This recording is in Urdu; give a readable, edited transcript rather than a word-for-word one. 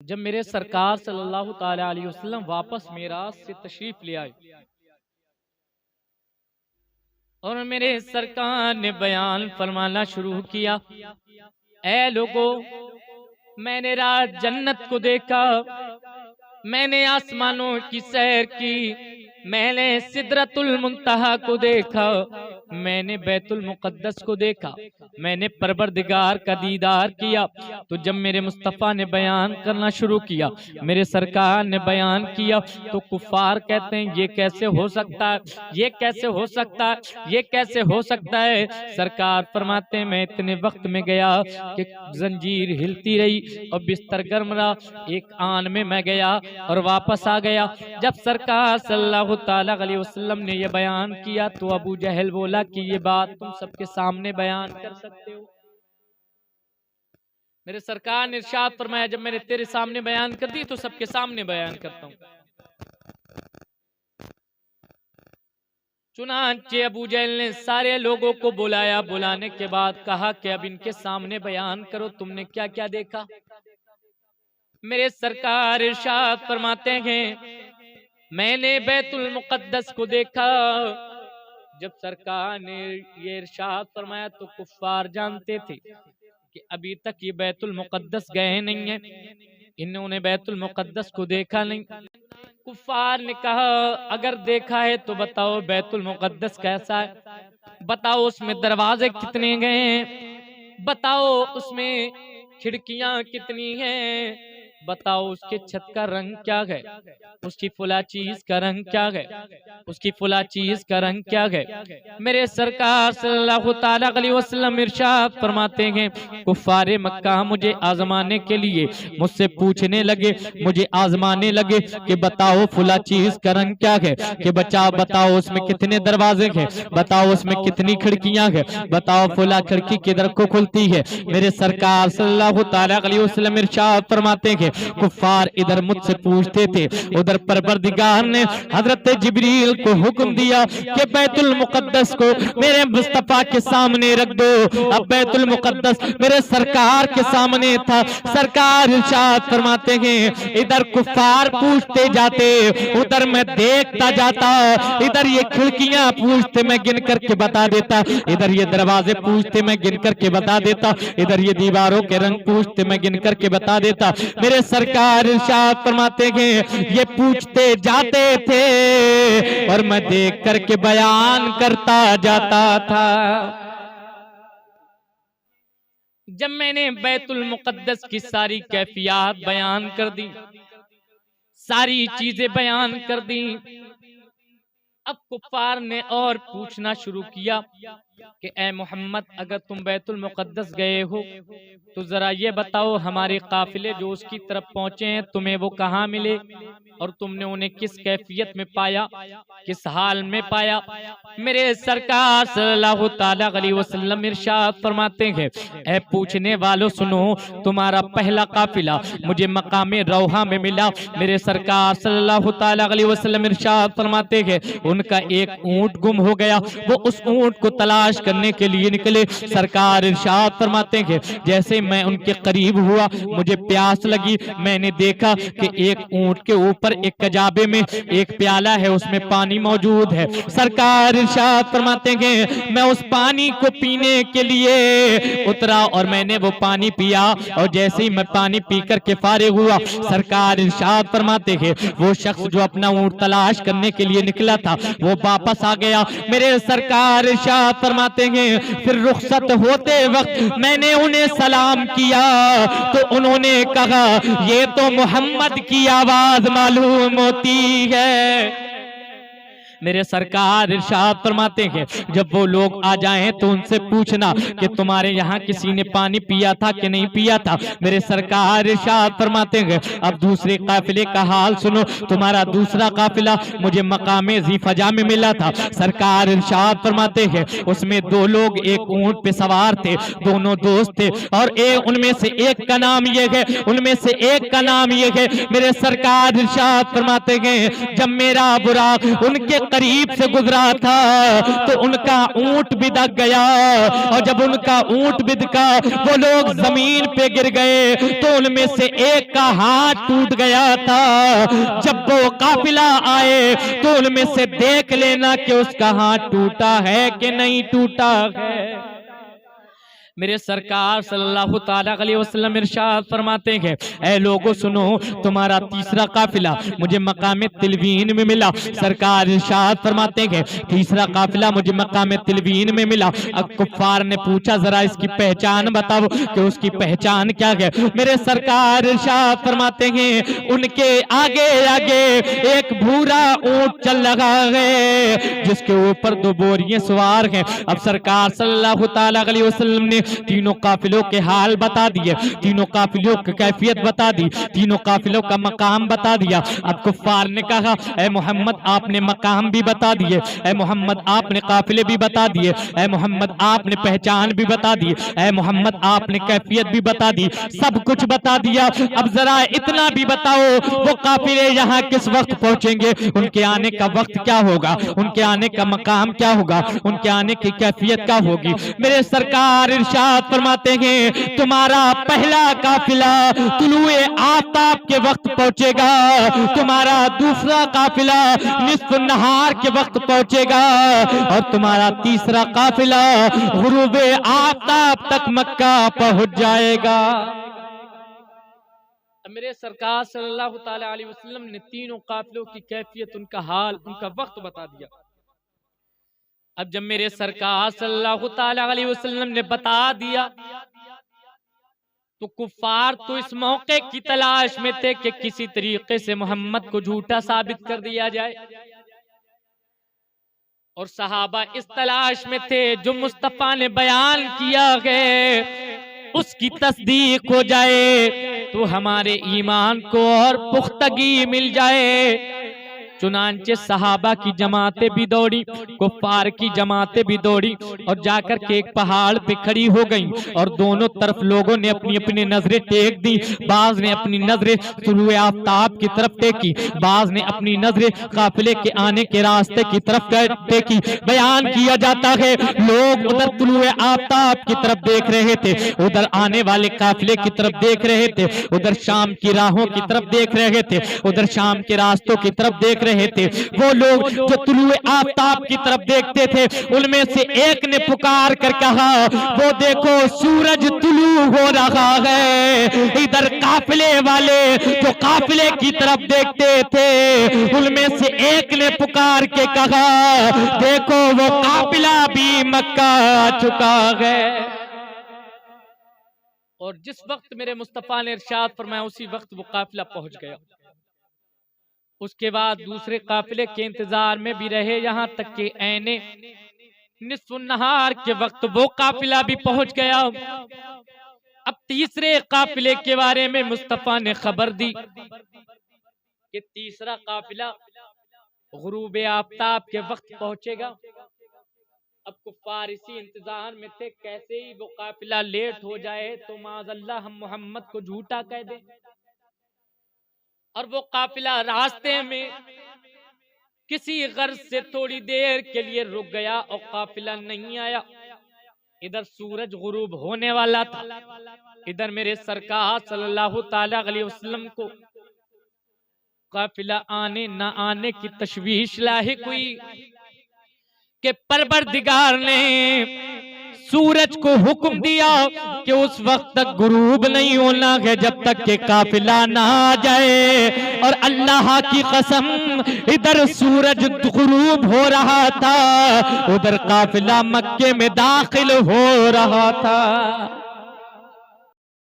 جب میرے سرکار صلی اللہ تعالی علیہ وسلم واپس معراج سے تشریف لے آئے اور میرے سرکار نے بیان فرمانا شروع کیا، اے لوگو، میں نے رات جنت کو دیکھا، میں نے آسمانوں کی سیر کی، میں نے سدرۃ المنتہا کو دیکھا، میں نے بیت المقدس کو دیکھا، میں نے پروردگار کا دیدار کیا۔ تو جب میرے مصطفیٰ نے بیان کرنا شروع کیا، میرے سرکار نے بیان کیا، تو کفار کہتے ہیں یہ کیسے ہو سکتا ہے، یہ کیسے ہو سکتا ہے، یہ کیسے ہو سکتا ہے۔ سرکار فرماتے ہیں میں اتنے وقت میں گیا کہ زنجیر ہلتی رہی اور بستر گرم رہا، ایک آن میں گیا اور واپس آ گیا۔ جب سرکار صلی اللہ تعالی علیہ وسلم نے یہ بیان کیا تو ابو جہل بولا کہ یہ بات تم سب کے سامنے بیان کر سکتے ہو؟ میرے سرکار نے ارشاد فرمایا جب میں نے تیرے سامنے بیان کر دی تو سب کے سامنے بیان کرتا ہوں۔ چنانچہ ابو جہل نے سارے لوگوں کو بلایا، بلانے کے بعد کہا کہ اب ان کے سامنے بیان کرو تم نے کیا کیا دیکھا۔ میرے سرکار ارشاد فرماتے ہیں میں نے بیت المقدس کو دیکھا۔ جب سرکار نے یہ ارشاد فرمایا تو کفار جانتے تھے کہ ابھی تک یہ بیت المقدس گئے نہیں ہیں، انہوں نے بیت المقدس کو دیکھا نہیں۔ کفار نے کہا اگر دیکھا ہے تو بتاؤ بیت المقدس کیسا ہے، بتاؤ اس میں دروازے کتنے گئے ہیں، بتاؤ اس میں کھڑکیاں کتنی ہیں، بتاؤ اس کے چھت کا رنگ کیا ہے، اس کی فلاں چیز کا رنگ کیا ہے، اس کی فلاں چیز کا رنگ کیا ہے۔ میرے سرکار صلی اللہ تعالی علیہ وسلم ارشاد فرماتے ہیں کفار مکہ مجھے آزمانے کے لیے مجھ سے پوچھنے لگے، مجھے آزمانے لگے کہ بتاؤ فلاں چیز کا رنگ کیا ہے، کہ بتاؤ اس میں کتنے دروازے ہیں، بتاؤ اس میں کتنی کھڑکیاں ہیں، بتاؤ فلاں کھڑکی کدھر کو کھلتی ہے۔ میرے سرکار صلی اللہ تعالی علیہ وسلم ارشاد فرماتے ہیں کفار ادھر مجھ سے پوچھتے تھے، ادھر پروردگار نے حضرت جبریل کو حکم دیا کہ بیت المقدس کو میرے مصطفیٰ کے سامنے رکھ دو۔ اب بیت المقدس میرے سرکار کے سامنے تھا۔ سرکار ارشاد فرماتے ہیں ادھر کفار پوچھتے جاتے، ادھر میں دیکھتا جاتا، ادھر یہ کھڑکیاں پوچھتے میں گن کر کے بتا دیتا، ادھر یہ دروازے پوچھتے میں گن کر کے بتا دیتا، ادھر یہ دیواروں کے رنگ پوچھتے میں گن کر کے بتا دیتا۔ میرے سرکار ارشاد فرماتے ہیں یہ پوچھتے جاتے تھے اور میں دیکھ کر کے بیان کرتا جاتا تھا۔ جب میں نے بیت المقدس کی ساری کیفیات بیان کر دی، ساری چیزیں بیان کر دی، اب کفار نے اور پوچھنا شروع کیا کہ اے محمد اگر تم بیت المقدس گئے ہو تو ذرا یہ بتاؤ ہمارے قافلے جو اس کی طرف پہنچے ہیں تمہیں وہ کہاں ملے اور تم نے انہیں کس کیفیت میں پایا، کس حال میں پایا۔ میرے سرکار صلی اللہ تعالی علیہ وسلم ارشاد فرماتے ہیں اے پوچھنے والوں سنو، تمہارا پہلا قافلہ مجھے مقام روحہ میں ملا۔ میرے سرکار صلی اللہ تعالی علیہ وسلم ارشاد فرماتے ہیں ان کا ایک اونٹ گم ہو گیا، وہ اس اونٹ کو تلاش کرنے کے لیے نکلے۔ سرکار ارشاد فرماتے ہیں جیسے میں ان کے قریب ہوا مجھے پیاس لگی، میں نے دیکھا کہ ایک اونٹ کے اوپر ایک کجابے میں ایک پیالہ ہے، اس میں پانی موجود ہے۔ سرکار ارشاد فرماتے ہیں میں اس پانی کو پینے کے لیے اترا اور میں نے وہ پانی پیا، اور جیسے ہی میں پانی پی کر کے فارغ ہوا سرکار ارشاد فرماتے ہیں وہ شخص جو اپنا اونٹ تلاش کرنے کے لیے نکلا تھا وہ واپس آ گیا۔ میرے سرکار ارشاد فرماتے ہیں پھر رخصت ہوتے وقت میں نے انہیں سلام کیا تو انہوں نے کہا یہ تو محمد کی آواز معلوم ہوتی ہے۔ میرے سرکار ارشاد فرماتے ہیں جب وہ لوگ آ جائیں تو ان سے پوچھنا کہ تمہارے یہاں کسی نے پانی پیا تھا کہ نہیں پیا تھا۔ میرے سرکار ارشاد فرماتے ہیں اب دوسرے قافلے کا حال سنو، تمہارا دوسرا قافلہ مجھے مقام ذی فجا میں ملا تھا۔ سرکار ارشاد فرماتے ہیں اس میں دو لوگ ایک اونٹ پہ سوار تھے، دونوں دوست تھے، اور ان میں سے ایک کا نام یہ ہے، ان میں سے ایک کا نام یہ ہے۔ میرے سرکار ارشاد فرماتے ہیں جب میرا براق ان کے قریب سے گزرا تھا تو ان کا اونٹ بھی دب گیا، اور جب ان کا اونٹ بدکا وہ لوگ زمین پہ گر گئے تو ان میں سے ایک کا ہاتھ ٹوٹ گیا تھا۔ جب وہ قافلہ آئے تو ان میں سے دیکھ لینا کہ اس کا ہاتھ ٹوٹا ہے کہ نہیں ٹوٹا ہے۔ میرے سرکار صلی اللہ تعالیٰ علیہ وسلم ارشاد فرماتے ہیں اے لوگو سنو، تمہارا تیسرا قافلہ مجھے مقام تلوین میں ملا۔ سرکار ارشاد فرماتے ہیں تیسرا قافلہ مجھے مقام تلوین میں ملا۔ اب کفار نے پوچھا ذرا اس کی پہچان بتاؤ کہ اس کی پہچان کیا ہے۔ میرے سرکار ارشاد فرماتے ہیں ان کے آگے آگے ایک بھورا اونٹ چل رہا ہے جس کے اوپر 2 بوریاں سوار ہیں۔ اب سرکار صلی اللہ تعالیٰ علیہ وسلم نے تینوں قافلوں کے حال بتا دیے، تینوں قافلوں کی کیفیت بتا دی، تینوں قافلوں کا مقام بتا دیا۔ اب کفار نے کہا اے محمد آپ نے مقام بھی بتا دیے، اے محمد آپ نے قافلے بھی بتا دیے، اے محمد آپ نے پہچان بھی بتا دی، اے محمد آپ نے کیفیت بھی بتا دی، سب کچھ بتا دیا۔ اب ذرا اتنا بھی بتاؤ وہ قافلے یہاں کس وقت پہنچیں گے، ان کے آنے کا وقت کیا ہوگا، ان کے آنے کا مقام کیا ہوگا، ان کے آنے کی کیفیت کیا ہوگی۔ میرے سرکار ارشاد فرماتے ہیں تمہارا پہلا قافلہ طلوع آفتاب کے وقت پہنچے گا، تمہارا دوسرا قافلہ نصف النہار کے وقت پہنچے گا، اور تمہارا تیسرا قافلہ غروب آفتاب تک مکہ پہنچ جائے گا۔ میرے سرکار صلی اللہ تعالیٰ علیہ وسلم نے تینوں قافلوں کی کیفیت، ان کا حال، ان کا وقت بتا دیا۔ اب جب میرے سرکار صلی اللہ تعالیٰ علیہ وسلم نے بتا دیا تو کفار تو اس موقع کی تلاش میں تھے کہ کسی طریقے سے محمد کو جھوٹا ثابت کر دیا جائے، اور صحابہ اس تلاش میں تھے جو مصطفیٰ نے بیان کیا ہے اس کی تصدیق ہو جائے تو ہمارے ایمان کو اور پختگی مل جائے۔ چنانچہ صحابہ کی جماعتیں بھی دوڑی، کفار کی جماعتیں بھی دوڑی، اور جا کر کے ایک پہاڑ پہ کھڑی ہو گئیں، اور دونوں طرف لوگوں نے اپنی اپنی نظریں ٹیک دی۔ بعض نے اپنی نظریں طلوع آفتاب کی طرف ٹیکی، بعض نے اپنی نظریں قافلے کے آنے کے راستے کی طرف ٹیکی۔ بیان کیا جاتا ہے لوگ ادھر طلوع آفتاب کی طرف دیکھ رہے تھے، ادھر آنے والے قافلے کی طرف دیکھ رہے تھے، ادھر شام کی راہوں کی طرف دیکھ رہے تھے، ادھر شام کے راستوں کی طرف دیکھ رہے تھے۔ وہ لوگ جو طلوع آفتاب کی طرف دیکھتے تھے ان میں سے ایک نے پکار کر کہا وہ دیکھو سورج طلوع ہو رہا ہے۔ ادھر قافلے والے جو قافلے کی طرف دیکھتے تھے ان میں سے ایک نے پکار کے کہا دیکھو وہ قافلہ بھی مکہ آ چکا ہے۔ اور جس وقت میرے مصطفیٰ نے ارشاد فرمایا اسی وقت وہ قافلہ پہنچ گیا۔ اس کے بعد دوسرے قافلے کے انتظار میں بھی رہے یہاں تک کہ عین نصف النہار کے وقت وہ قافلہ بھی پہنچ گیا۔ اب تیسرے قافلے کے بارے میں مصطفیٰ نے خبر دی کہ تیسرا قافلہ غروب آفتاب کے وقت پہنچے گا۔ اب کفار اسی انتظار میں تھے کیسے ہی وہ قافلہ لیٹ ہو جائے تو معاذ اللہ ہم محمد کو جھوٹا کہہ دیں، اور وہ قافلہ راستے میں کسی غرض سے تھوڑی دیر کے لیے رک گیا اور قافلہ نہیں آیا۔ ادھر سورج غروب ہونے والا تھا، ادھر میرے سرکار صلی اللہ تعالیٰ علیہ وسلم کو قافلہ آنے نہ آنے کی تشویش لاحق ہوئی کہ پروردگار نے سورج کو حکم دیا کہ اس وقت تک غروب نہیں ہونا ہے جب تک کہ قافلہ نہ آ جائے، اور اللہ کی قسم ادھر سورج غروب ہو رہا تھا ادھر قافلہ مکے میں داخل ہو رہا تھا۔